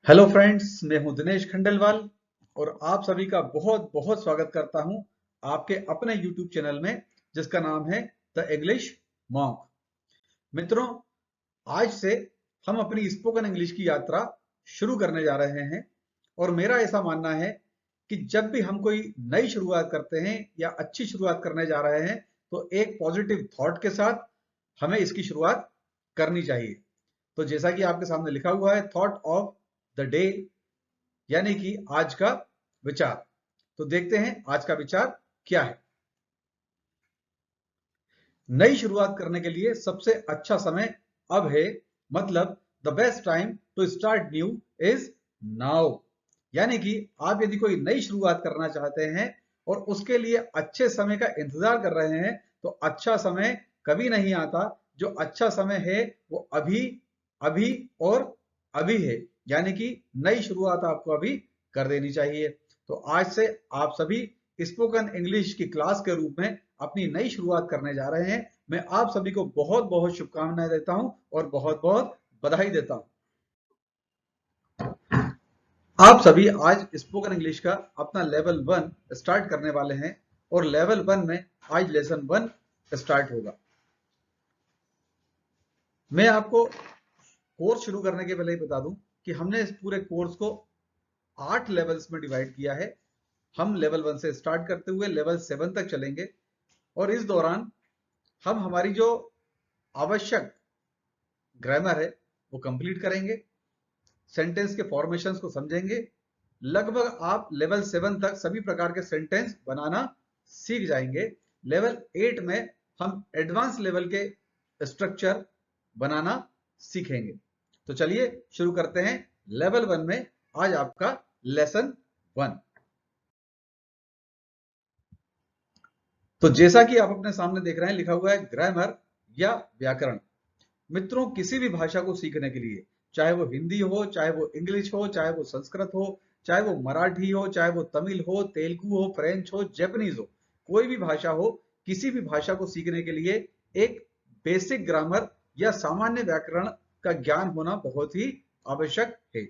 Hello friends, मैं हूं दिनेश खंडेलवाल और आप सभी का बहुत बहुत स्वागत करता हूं आपके अपने YouTube चैनल में जिसका नाम है द इंग्लिश मॉन्क। मित्रों, आज से हम अपनी स्पोकन इंग्लिश की यात्रा शुरू करने जा रहे हैं और मेरा ऐसा मानना है कि जब भी हम कोई नई शुरुआत करते हैं या अच्छी शुरुआत करने जा रहे हैं तो एक पॉजिटिव थॉट के साथ हमें इसकी शुरुआत करनी चाहिए। तो जैसा कि आपके सामने लिखा हुआ है, थॉट ऑफ द डे, यानी कि आज का विचार। तो देखते हैं आज का विचार क्या है। नई शुरुआत करने के लिए सबसे अच्छा समय अब है, मतलब the best time to start new is now. यानी कि आप यदि कोई नई शुरुआत करना चाहते हैं और उसके लिए अच्छे समय का इंतजार कर रहे हैं तो अच्छा समय कभी नहीं आता। जो अच्छा समय है वो अभी अभी और अभी है, यानी कि नई शुरुआत आपको अभी कर देनी चाहिए। तो आज से आप सभी स्पोकन इंग्लिश की क्लास के रूप में अपनी नई शुरुआत करने जा रहे हैं। मैं आप सभी को बहुत बहुत शुभकामनाएं देता हूं और बहुत बहुत बधाई देता हूं। आप सभी आज स्पोकन इंग्लिश का अपना लेवल 1 स्टार्ट करने वाले हैं और लेवल 1 में आज लेसन 1 स्टार्ट होगा। मैं आपको कोर्स शुरू करने के पहले ही बता दूं कि हमने इस पूरे कोर्स को 8 लेवल्स में डिवाइड किया है। हम लेवल 1 से स्टार्ट करते हुए लेवल 7 तक चलेंगे और इस दौरान हम हमारी जो आवश्यक ग्रामर है वो कंप्लीट करेंगे, सेंटेंस के फॉर्मेशंस को समझेंगे। लगभग आप लेवल 7 तक सभी प्रकार के सेंटेंस बनाना सीख जाएंगे। लेवल 8 में हम एडवांस लेवल के स्ट्रक्चर बनाना सीखेंगे। तो चलिए शुरू करते हैं लेवल 1 में आज आपका लेसन 1। तो जैसा कि आप अपने सामने देख रहे हैं, लिखा हुआ है ग्रामर या व्याकरण। मित्रों, किसी भी भाषा को सीखने के लिए, चाहे वो हिंदी हो, चाहे वो इंग्लिश हो, चाहे वो संस्कृत हो, चाहे वो मराठी हो, चाहे वो तमिल हो, तेलुगु हो, फ्रेंच हो, जापानीज हो, कोई भी भाषा हो, किसी भी भाषा को सीखने के लिए एक बेसिक ग्रामर या सामान्य व्याकरण का ज्ञान होना बहुत ही आवश्यक है।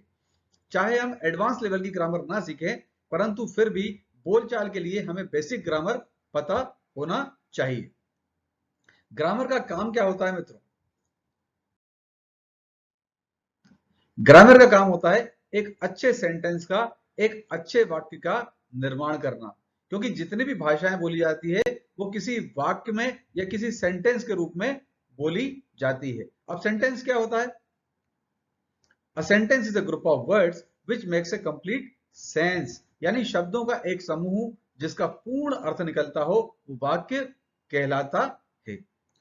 चाहे हम एडवांस लेवल की ग्रामर ना सीखें, परंतु फिर भी बोलचाल के लिए हमें बेसिक ग्रामर पता होना चाहिए। ग्रामर का काम क्या होता है मित्रों? ग्रामर का काम होता है एक अच्छे सेंटेंस का, एक अच्छे वाक्य का निर्माण करना। क्योंकि जितनी भी भाषाएं बोली जाती है वो किसी वाक्य में या किसी सेंटेंस के रूप में बोली जाती है। अब सेंटेंस क्या होता है? A sentence is a group of words which makes a complete sense. यानी शब्दों का एक समूह जिसका पूर्ण अर्थ निकलता हो वो वाक्य कहलाता है।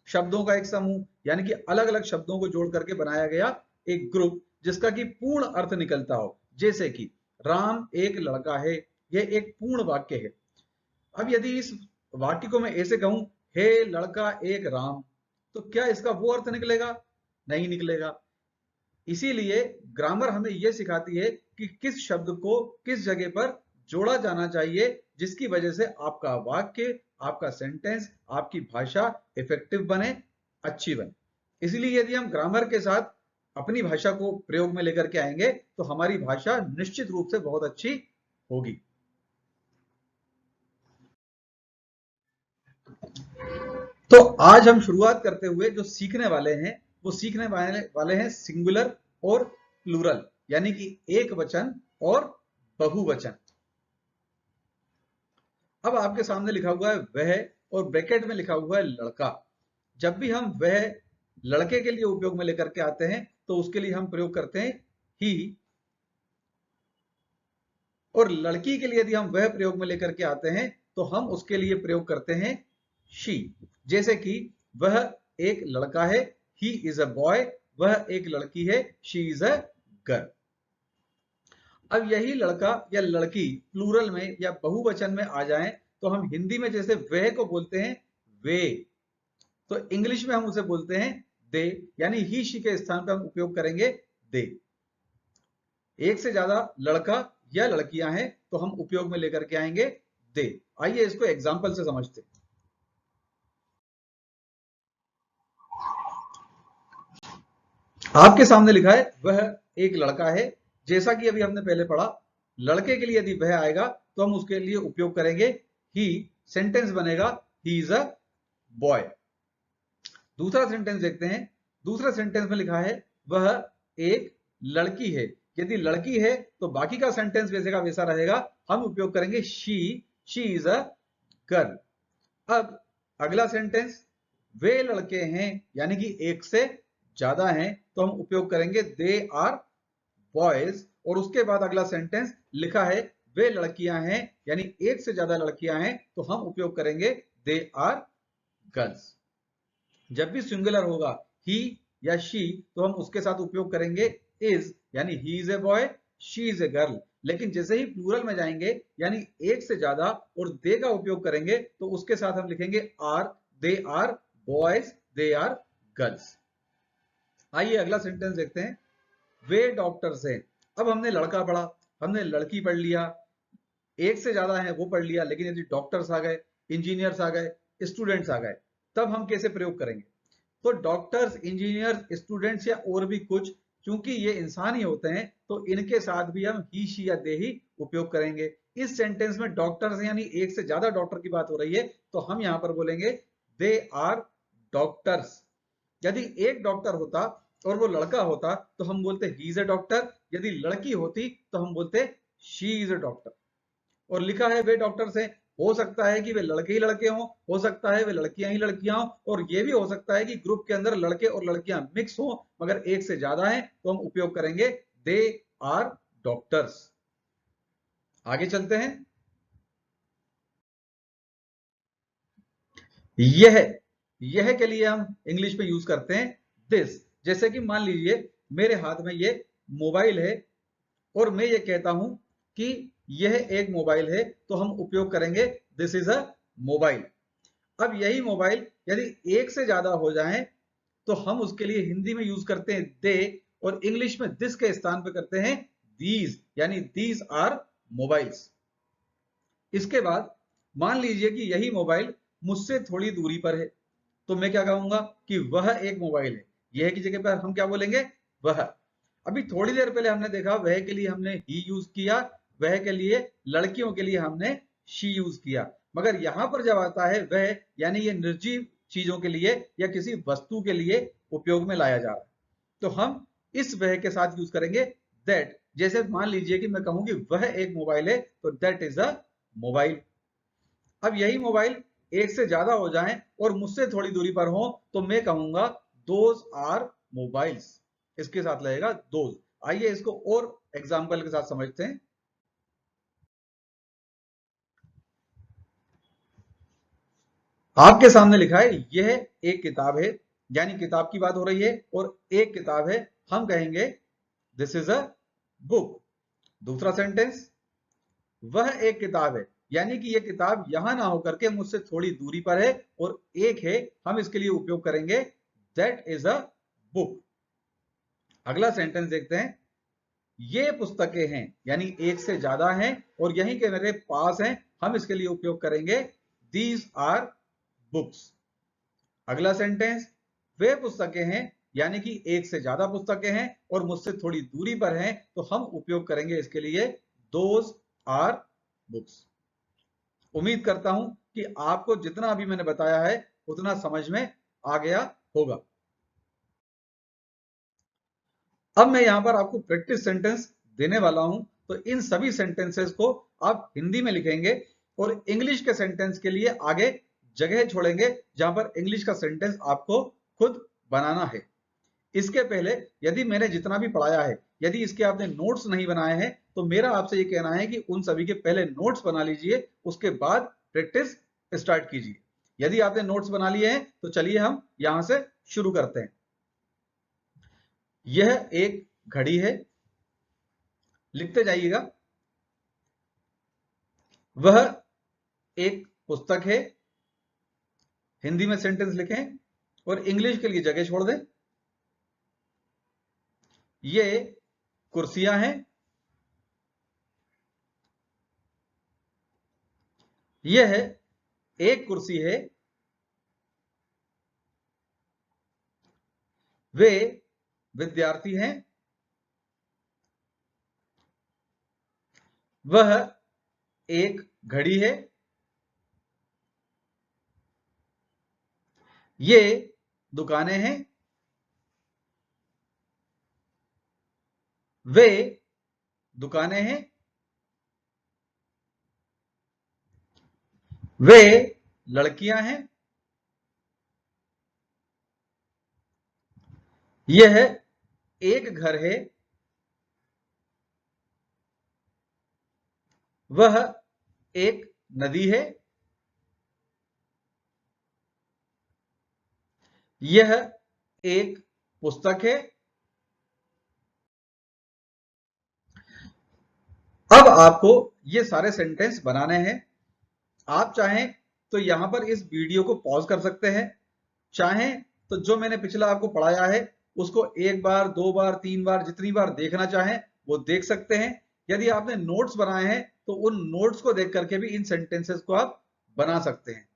शब्दों का एक समूह यानी कि अलग अलग शब्दों को जोड़ करके बनाया गया एक ग्रुप जिसका कि पूर्ण अर्थ निकलता हो। जैसे कि राम एक लड़का है, यह एक पूर्ण वाक्य है। अब यदि इस वाक्य को मैं ऐसे कहूं, हे लड़का एक राम, तो क्या इसका वो अर्थ निकलेगा? नहीं निकलेगा। इसीलिए ग्रामर हमें यह सिखाती है कि किस शब्द को किस जगह पर जोड़ा जाना चाहिए जिसकी वजह से आपका वाक्य, आपका सेंटेंस, आपकी भाषा इफेक्टिव बने, अच्छी बने। इसलिए यदि हम ग्रामर के साथ अपनी भाषा को प्रयोग में लेकर के आएंगे तो हमारी भाषा निश्चित रूप से बहुत अच्छी होगी। तो आज हम शुरुआत करते हुए जो सीखने वाले हैं वो सीखने वाले हैं सिंगुलर और प्लूरल, यानी कि एक वचन और बहुवचन। अब आपके सामने लिखा हुआ है वह और ब्रैकेट में लिखा हुआ है लड़का। जब भी हम वह लड़के के लिए उपयोग में लेकर के आते हैं तो उसके लिए हम प्रयोग करते हैं ही, और लड़की के लिए यदि हम वह प्रयोग में लेकर के आते हैं तो हम उसके लिए प्रयोग करते हैं शी। जैसे कि वह एक लड़का है, ही इज अ बॉय, वह एक लड़की है, शी इज अ गर्ल। अब यही लड़का या लड़की प्लूरल में या बहुवचन में आ जाए तो हम हिंदी में जैसे वह को बोलते हैं वे, तो इंग्लिश में हम उसे बोलते हैं दे, यानी ही शी के स्थान पर हम उपयोग करेंगे दे। एक से ज्यादा लड़का या लड़कियां हैं तो हम उपयोग में लेकर के आएंगे दे। आइए इसको एग्जाम्पल से समझते हैं। आपके सामने लिखा है वह एक लड़का है, जैसा कि अभी हमने पहले पढ़ा, लड़के के लिए यदि वह आएगा तो हम उसके लिए उपयोग करेंगे ही, सेंटेंस बनेगा ही इज अ बॉय। दूसरा सेंटेंस देखते हैं। दूसरा सेंटेंस में लिखा है वह एक लड़की है। यदि लड़की है तो बाकी का सेंटेंस वैसे का वैसा रहेगा, हम उपयोग करेंगे शी इज अ गर्ल। अब अगला सेंटेंस, वे लड़के हैं यानी कि एक से ज्यादा हैं, तो हम उपयोग करेंगे दे आर बॉयज। और उसके बाद अगला सेंटेंस लिखा है वे लड़कियां हैं यानी एक से ज्यादा लड़कियां हैं, तो हम उपयोग करेंगे दे आर गर्ल्स। जब भी सिंगुलर होगा ही या शी तो हम उसके साथ उपयोग करेंगे इज, यानी he is a boy, she is a girl. लेकिन जैसे ही प्लूरल में जाएंगे यानी एक से ज्यादा और दे का उपयोग करेंगे तो उसके साथ हम लिखेंगे are, they are boys, they are girls. आइए अगला सेंटेंस देखते हैं। वे डॉक्टर्स हैं। अब हमने लड़का पढ़ा, हमने लड़की पढ़ लिया, एक से ज्यादा है वो पढ़ लिया, लेकिन यदि डॉक्टर्स आ गए, इंजीनियर्स आ गए, स्टूडेंट्स आ गए, तब हम कैसे प्रयोग करेंगे? तो डॉक्टर्स, इंजीनियर्स, स्टूडेंट्स या और भी कुछ, क्योंकि ये इंसान ही होते हैं तो इनके साथ भी हम ही, शी या दे ही उपयोग करेंगे। इस सेंटेंस में डॉक्टर्स यानी एक से ज्यादा डॉक्टर की बात हो रही है, तो हम यहां पर बोलेंगे दे आर डॉक्टर्स। यदि एक डॉक्टर होता और वो लड़का होता तो हम बोलते ही इज ए डॉक्टर, यदि लड़की होती तो हम बोलते शी इज ए डॉक्टर। और लिखा है वे डॉक्टर से, हो सकता है कि वे लड़के ही लड़के हों, हो सकता है वे लड़कियां ही लड़कियां हों, और ये भी हो सकता है कि ग्रुप के अंदर लड़के और लड़कियां मिक्स हों मगर एक से ज्यादा हैं, तो हम उपयोग करेंगे दे आर डॉक्टर्स। आगे चलते हैं। यह के लिए हम इंग्लिश में यूज करते हैं दिस। जैसे कि मान लीजिए मेरे हाथ में ये मोबाइल है और मैं ये कहता हूं कि यह एक मोबाइल है, तो हम उपयोग करेंगे दिस इज अ मोबाइल। अब यही मोबाइल यदि एक से ज्यादा हो जाए तो हम उसके लिए हिंदी में यूज करते हैं दे, और इंग्लिश में दिस के स्थान पर करते हैं दीज, यानी दीज आर मोबाइल्स। इसके बाद मान लीजिए कि यही मोबाइल मुझसे थोड़ी दूरी पर है, तो मैं क्या कहूंगा कि वह एक मोबाइल है। यह की जगह पर हम क्या बोलेंगे? वह। अभी थोड़ी देर पहले हमने देखा वह के लिए हमने ही यूज किया, वह के लिए, लड़कियों के लिए हमने शी यूज किया। मगर यहां पर जब आता है वह, यानी ये निर्जीव चीजों के लिए या किसी वस्तु के लिए उपयोग में लाया जा रहा है, तो हम इस वह के साथ यूज करेंगे दैट। जैसे मान लीजिए कि मैं कहूं कि वह एक मोबाइल है, तो दैट इज अ मोबाइल। अब यही मोबाइल एक से ज्यादा हो जाएं और मुझसे थोड़ी दूरी पर हो, तो मैं कहूंगा दोज आर मोबाइल्स। इसके साथ लगेगा दोज। आइए इसको और एग्जाम्पल के साथ समझते हैं। आपके सामने लिखा है यह एक किताब है, यानी किताब की बात हो रही है और एक किताब है, हम कहेंगे दिस इज अ बुक। दूसरा सेंटेंस, वह एक किताब है, यानी कि यह किताब यहां ना होकर के मुझसे थोड़ी दूरी पर है और एक है, हम इसके लिए उपयोग करेंगे दैट इज अ बुक। अगला सेंटेंस देखते हैं। ये पुस्तकें हैं, यानी एक से ज्यादा हैं और यहीं के मेरे पास हैं, हम इसके लिए उपयोग करेंगे दीज आर बुक्स। अगला सेंटेंस, वे पुस्तकें हैं, यानी कि एक से ज्यादा पुस्तकें हैं और मुझसे थोड़ी दूरी पर हैं, तो हम उपयोग करेंगे इसके लिए दोज आर बुक्स। उम्मीद करता हूं कि आपको जितना अभी मैंने बताया है उतना समझ में आ गया होगा। अब मैं यहां पर आपको प्रैक्टिस सेंटेंस देने वाला हूं, तो इन सभी सेंटेंसेस को आप हिंदी में लिखेंगे और इंग्लिश के सेंटेंस के लिए आगे जगह छोड़ेंगे जहां पर इंग्लिश का सेंटेंस आपको खुद बनाना है। इसके पहले यदि मैंने जितना भी पढ़ाया है, यदि इसके आपने नोट्स नहीं बनाए हैं, तो मेरा आपसे ये कहना है कि उन सभी के पहले नोट्स बना लीजिए, उसके बाद प्रैक्टिस स्टार्ट कीजिए। यदि आपने नोट्स बना लिए हैं तो चलिए हम यहां से शुरू करते हैं। यह एक घड़ी है, लिखते जाइएगा। वह एक पुस्तक है, हिंदी में सेंटेंस लिखें और इंग्लिश के लिए जगह छोड़ दें। ये कुर्सियां हैं, यह एक कुर्सी है। वे विद्यार्थी हैं, वह एक घड़ी है। ये दुकानें हैं। वे दुकानें हैं। वे लड़कियां हैं। यह एक घर है। वह एक नदी है। यह एक पुस्तक है। अब आपको ये सारे सेंटेंस बनाने हैं। आप चाहें तो यहां पर इस वीडियो को पॉज कर सकते हैं। चाहें तो जो मैंने पिछला आपको पढ़ाया है उसको एक बार, दो बार, तीन बार, जितनी बार देखना चाहें वो देख सकते हैं। यदि आपने नोट्स बनाए हैं तो उन नोट्स को देख करके भी इन सेंटेंसेस को आप बना सकते हैं।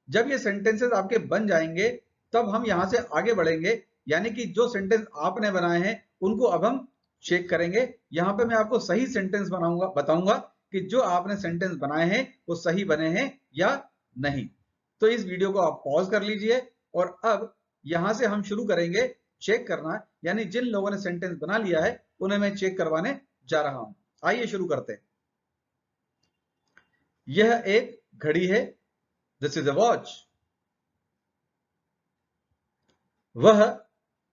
जब ये सेंटेंसेस आपके बन जाएंगे तब हम यहां से आगे बढ़ेंगे, यानी कि जो सेंटेंस आपने बनाए हैं उनको अब हम चेक करेंगे। यहां पे मैं आपको सही सेंटेंस बताऊंगा कि जो आपने सेंटेंस बनाए हैं वो सही बने हैं या नहीं। तो इस वीडियो को आप पॉज कर लीजिए और अब यहां से हम शुरू करेंगे चेक करना, यानी जिन लोगों ने सेंटेंस बना लिया है उन्हें मैं चेक करवाने जा रहा हूं। आइए शुरू करते हैं। यह एक घड़ी है। This is a watch. वह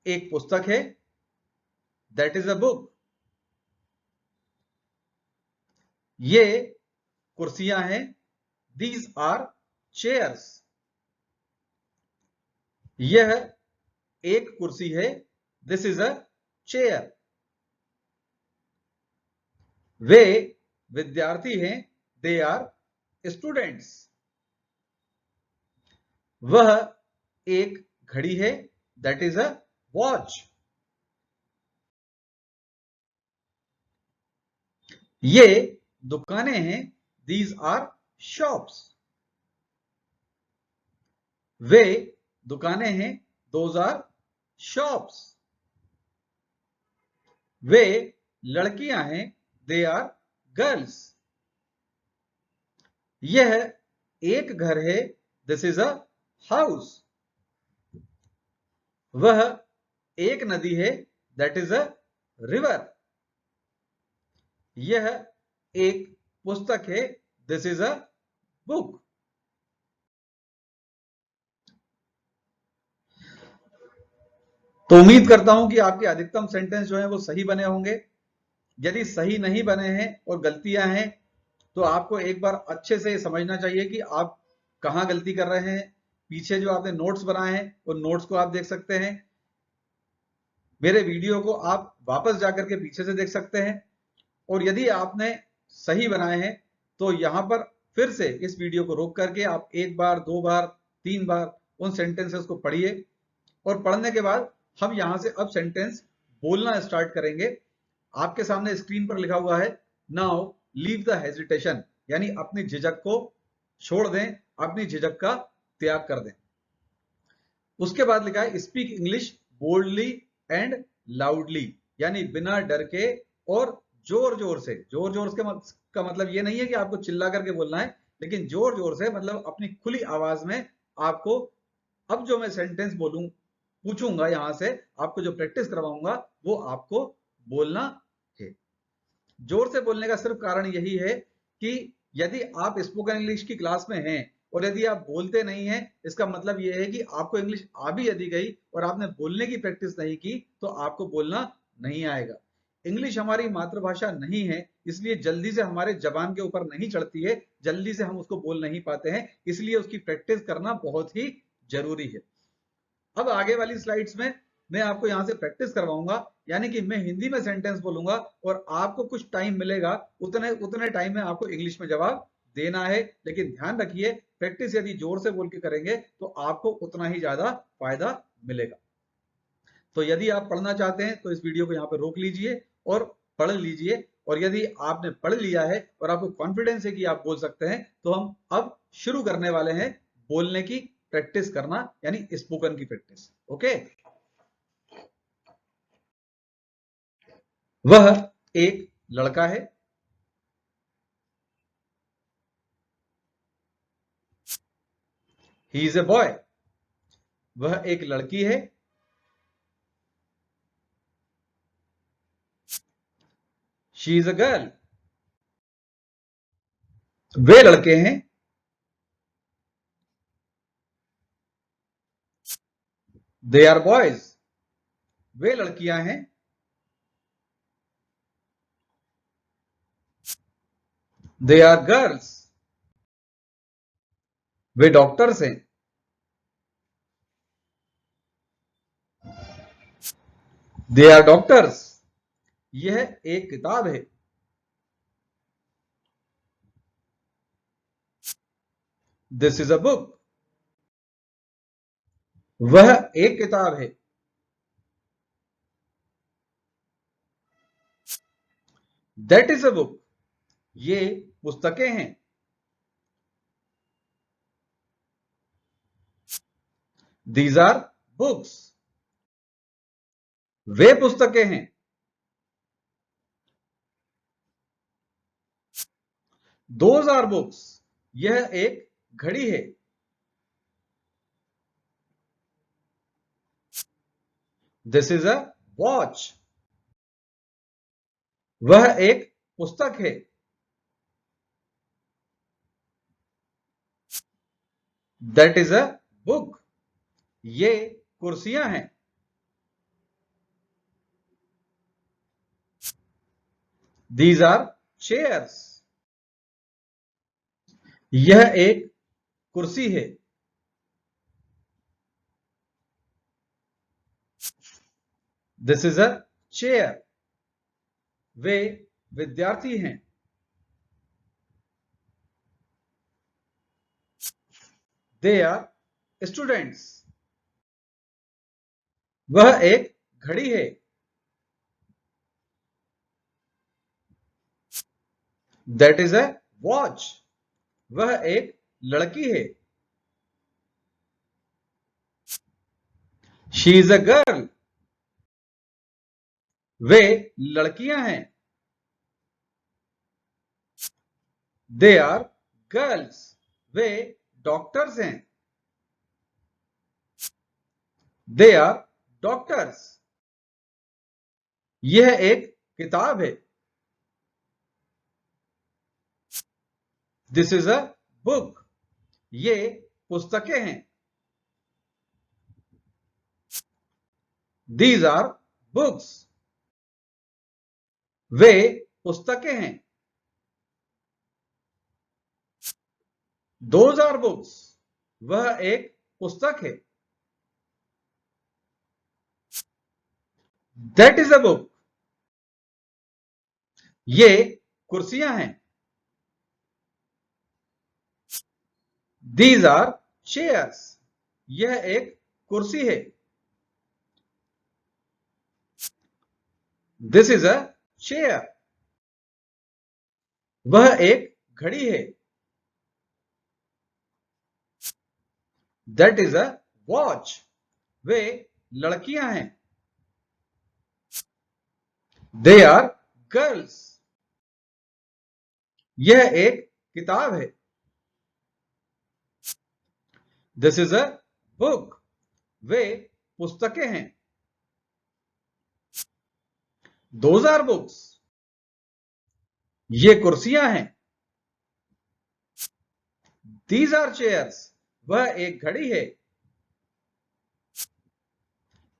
एक पुस्तक है। That is a book. ये कुर्सियां हैं। These are chairs. यह एक कुर्सी है। This is a chair. वे विद्यार्थी हैं। They are students. वह एक घड़ी है। That is a watch. ये दुकानें हैं। These are shops. वे दुकानें हैं। Those are shops. वे लड़कियां हैं। They are girls. यह एक घर है। This is a house. वह एक नदी है। That is a river. यह एक पुस्तक है। This is a book. तो उम्मीद करता हूं कि आपके अधिकतम सेंटेंस जो है वो सही बने होंगे। यदि सही नहीं बने हैं और गलतियां हैं तो आपको एक बार अच्छे से समझना चाहिए कि आप कहां गलती कर रहे हैं। पीछे जो आपने नोट्स बनाए हैं उन नोट्स को आप देख सकते हैं। मेरे वीडियो को आप वापस जाकर के पीछे से देख सकते हैं। और यदि आपने सही बनाए हैं तो यहां पर फिर से इस वीडियो को रोक करके आप एक बार, दो बार, तीन बार उन सेंटेंसेस को पढ़िए। और पढ़ने के बाद हम यहां से अब सेंटेंस बोलना स्टार्ट करेंगे। आपके सामने स्क्रीन पर लिखा हुआ है नाउ लीव द हेजिटेशन, यानी अपनी झिझक को छोड़ दें, अपनी झिझक का त्याग कर दें। उसके बाद लिखा है speak English boldly and loudly, यानी बिना डर के और जोर जोर से। जोर जोर के का मतलब ये नहीं है कि आपको चिल्ला करके बोलना है, लेकिन जोर जोर से मतलब अपनी खुली आवाज में आपको अब जो मैं सेंटेंस बोलूं पूछूंगा यहां से आपको जो प्रैक्टिस करवाऊंगा वो आपको बोलना है। जोर से बोलने का सिर्फ कारण यही है कि यदि आप स्पोकन इंग्लिश की क्लास में हैं और यदि आप बोलते नहीं हैं, इसका मतलब यह है कि आपको इंग्लिश आ भी यदि गई और आपने बोलने की प्रैक्टिस नहीं की तो आपको बोलना नहीं आएगा। इंग्लिश हमारी मातृभाषा नहीं है, इसलिए जल्दी से हमारे जबान के ऊपर नहीं चढ़ती है, जल्दी से हम उसको बोल नहीं पाते हैं, इसलिए उसकी प्रैक्टिस करना बहुत ही जरूरी है। अब आगे वाली स्लाइड्स में मैं आपको यहां से प्रैक्टिस करवाऊंगा, यानी कि मैं हिंदी में सेंटेंस बोलूंगा और आपको कुछ टाइम मिलेगा, उतने उतने टाइम में आपको इंग्लिश में जवाब देना है। लेकिन ध्यान रखिए प्रैक्टिस यदि जोर से बोल के करेंगे तो आपको उतना ही ज्यादा फायदा मिलेगा। तो यदि आप पढ़ना चाहते हैं तो इस वीडियो को यहाँ पे रोक लीजिए और पढ़ लीजिए। और यदि आपने पढ़ लिया है और आपको कॉन्फिडेंस है कि आप बोल सकते हैं तो हम अब शुरू करने वाले हैं बोलने की प्रैक्टिस करना, यानी स्पोकन की प्रैक्टिस। ओके। वह एक लड़का है। ही इज ए बॉय, वह एक लड़की है। शी इज अ गर्ल, वे लड़के हैं। दे आर बॉयज, वे लड़कियां हैं। दे आर गर्ल्स, वे डॉक्टर्स हैं। दे आर डॉक्टर्स, यह एक किताब है। दिस इज अ बुक, वह एक किताब है। दैट इज अ बुक, ये पुस्तकें हैं। दीज आर बुक्स, वे पुस्तकें हैं। दोज आर बुक्स, यह एक घड़ी है। दिस इज अ वॉच, वह एक पुस्तक है। दैट इज अ बुक, ये कुर्सियां हैं। दीज आर चेयर्स, यह एक कुर्सी है। दिस इज अ चेयर, वे विद्यार्थी हैं। दे आर स्टूडेंट्स, वह एक घड़ी है। दैट इज अ वॉच, वह एक लड़की है। शी इज अ गर्ल, वे लड़कियां हैं। दे आर गर्ल्स, वे डॉक्टर्स हैं। दे आर डॉक्टर्स, यह एक किताब है। दिस इज अ बुक, ये पुस्तकें हैं। दीज आर बुक्स, वे पुस्तकें हैं। दोज आर बुक्स, वह एक पुस्तक है। दैट इज अ बुक, ये कुर्सियां हैं। दीज आर चेयर्स, यह एक कुर्सी है। दिस इज अ चेयर, वह एक घड़ी है। दैट इज अ वॉच, वे लड़कियां हैं। दे आर गर्ल्स, यह एक किताब है। दिस इज अ बुक, वे पुस्तकें हैं। दोज आर बुक्स, ये कुर्सियां हैं। दीज आर चेयर्स, वह एक घड़ी है।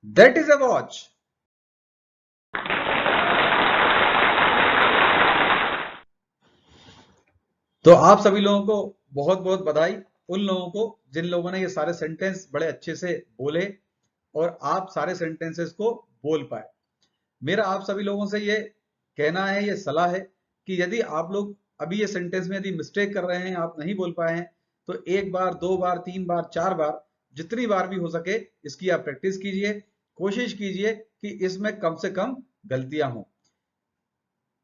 That is a watch. तो आप सभी लोगों को बहुत बहुत बधाई, उन लोगों को जिन लोगों ने ये सारे सेंटेंस बड़े अच्छे से बोले और आप सारे सेंटेंसेस को बोल पाए। मेरा आप सभी लोगों से ये कहना है, ये सलाह है कि यदि आप लोग अभी ये सेंटेंस में यदि मिस्टेक कर रहे हैं, आप नहीं बोल पाए हैं, तो एक बार, दो बार, तीन बार, चार बार, जितनी बार भी हो सके इसकी आप प्रैक्टिस कीजिए। कोशिश कीजिए कि इसमें कम से कम गलतियां हों।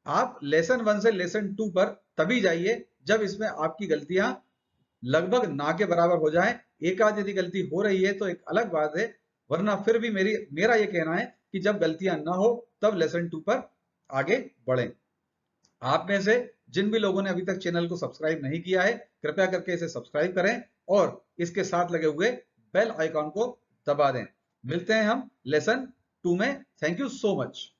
आप लेसन 1 से लेसन 2 पर तभी जाइए जब इसमें आपकी गलतियां लगभग ना के बराबर हो जाएं। एक आध यदि गलती हो रही है तो एक अलग बात है, वरना फिर भी मेरा यह कहना है कि जब गलतियां ना हो तब लेसन 2 पर आगे बढ़ें। आप में से जिन भी लोगों ने अभी तक चैनल को सब्सक्राइब नहीं किया है, कृपया करके इसे सब्सक्राइब करें और इसके साथ लगे हुए बेल आइकॉन को दबा दें। मिलते हैं हम लेसन 2 में। Thank you so much.